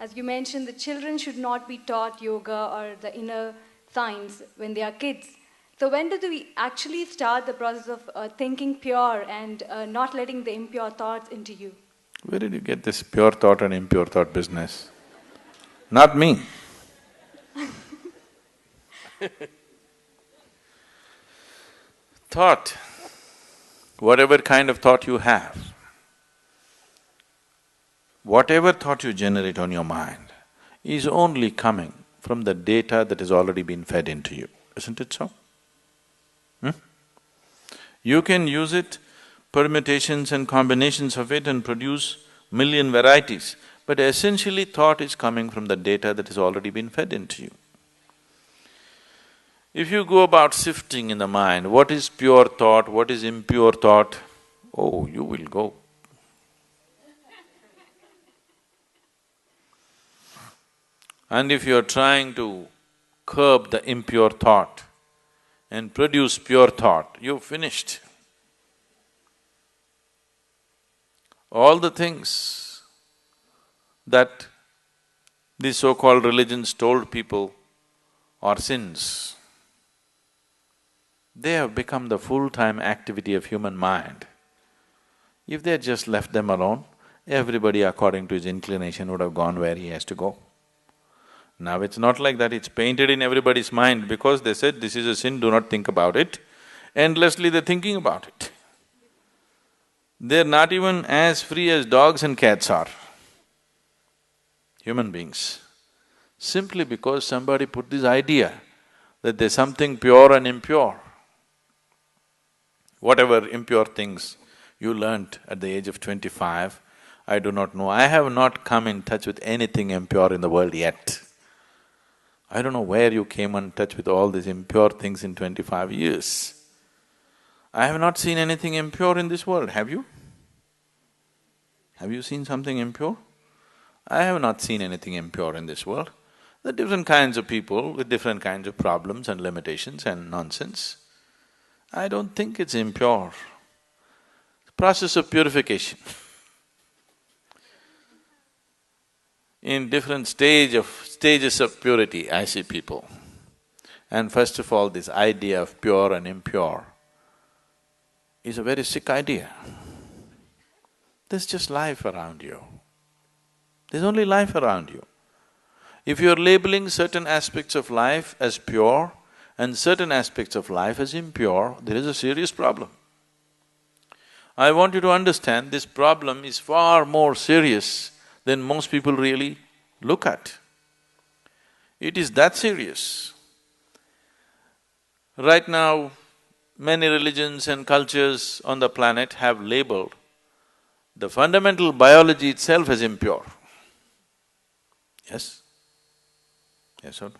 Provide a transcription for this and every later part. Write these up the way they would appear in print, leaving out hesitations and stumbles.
As you mentioned, the children should not be taught yoga or the inner science when they are kids. So when do we actually start the process of thinking pure and not letting the impure thoughts into you? Where did you get this pure thought and impure thought business? Not me. Thought, whatever kind of thought you have, whatever thought you generate on your mind is only coming from the data that has already been fed into you, isn't it so? You can use it, permutations and combinations of it and produce million varieties, but essentially thought is coming from the data that has already been fed into you. If you go about sifting in the mind, what is pure thought, what is impure thought, oh, you will go. And if you're trying to curb the impure thought and produce pure thought, you've finished. All the things that these so-called religions told people are sins, they have become the full-time activity of human mind. If they had just left them alone, everybody according to his inclination would have gone where he has to go. Now it's not like that, it's painted in everybody's mind because they said, this is a sin, do not think about it. Endlessly they're thinking about it. They're not even as free as dogs and cats are, human beings. Simply because somebody put this idea that there's something pure and impure. Whatever impure things you learnt at the age of 25, I do not know. I have not come in touch with anything impure in the world yet. I don't know where you came in touch with all these impure things in 25 years. I have not seen anything impure in this world, have you? Have you seen something impure? I have not seen anything impure in this world. There are different kinds of people with different kinds of problems and limitations and nonsense. I don't think it's impure. Process of purification. In different stages of purity, I see people. And first of all, this idea of pure and impure is a very sick idea. There's just life around you. There's only life around you. If you're labeling certain aspects of life as pure and certain aspects of life as impure, there is a serious problem. I want you to understand this problem is far more serious than most people really look at. It is that serious. Right now, many religions and cultures on the planet have labeled the fundamental biology itself as impure. Yes? Yes or no?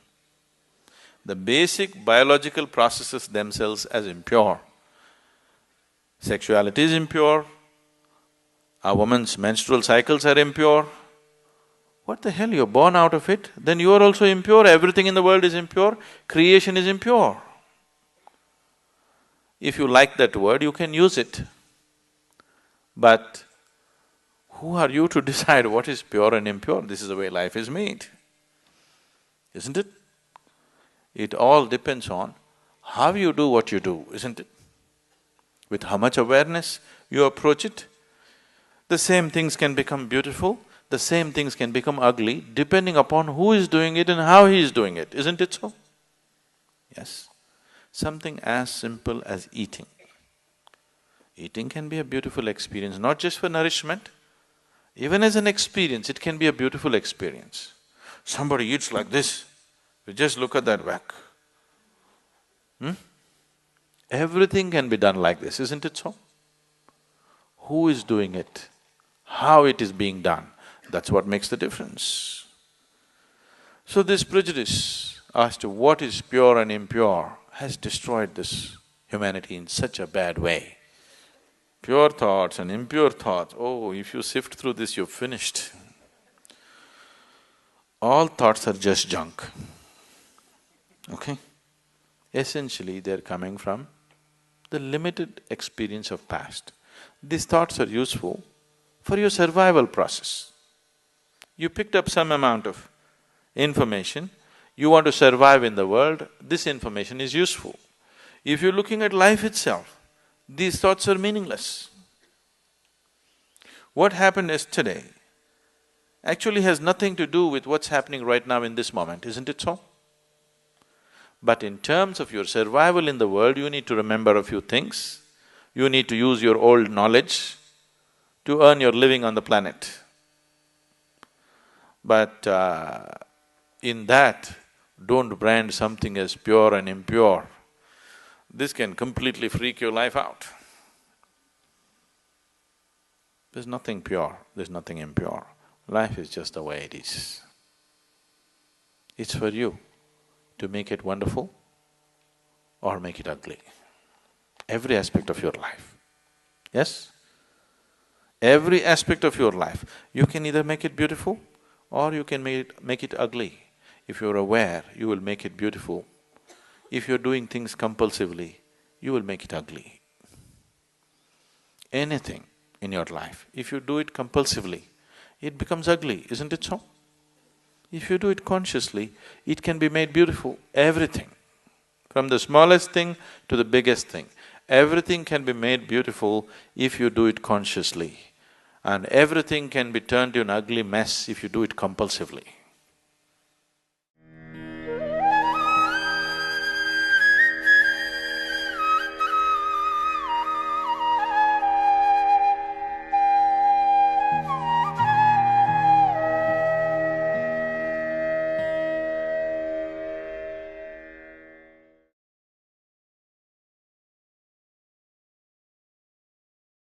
The basic biological processes themselves as impure. Sexuality is impure, a woman's menstrual cycles are impure. What the hell, you're born out of it, then you are also impure, everything in the world is impure, creation is impure. If you like that word, you can use it. But who are you to decide what is pure and impure? This is the way life is made, isn't it? It all depends on how you do what you do, isn't it? With how much awareness you approach it. The same things can become beautiful, the same things can become ugly, depending upon who is doing it and how he is doing it, isn't it so? Yes. Something as simple as eating. Eating can be a beautiful experience, not just for nourishment, even as an experience, it can be a beautiful experience. Somebody eats like this, you just look at that whack. Everything can be done like this, isn't it so? Who is doing it? How it is being done, that's what makes the difference. So this prejudice as to what is pure and impure has destroyed this humanity in such a bad way. Pure thoughts and impure thoughts, oh, if you sift through this, you're finished. All thoughts are just junk, okay? Essentially, they're coming from the limited experience of past. These thoughts are useful for your survival process. You picked up some amount of information, you want to survive in the world, this information is useful. If you're looking at life itself, these thoughts are meaningless. What happened yesterday actually has nothing to do with what's happening right now in this moment, isn't it so? But in terms of your survival in the world, you need to remember a few things. You need to use your old knowledge to earn your living on the planet. But in that, don't brand something as pure and impure. This can completely freak your life out. There's nothing pure, there's nothing impure. Life is just the way it is. It's for you to make it wonderful or make it ugly. Every aspect of your life. Yes? Every aspect of your life. You can either make it beautiful or you can make it ugly. If you're aware, you will make it beautiful. If you're doing things compulsively, you will make it ugly. Anything in your life, if you do it compulsively, it becomes ugly, isn't it so? If you do it consciously, it can be made beautiful, everything. From the smallest thing to the biggest thing, everything can be made beautiful if you do it consciously. And everything can be turned to an ugly mess if you do it compulsively.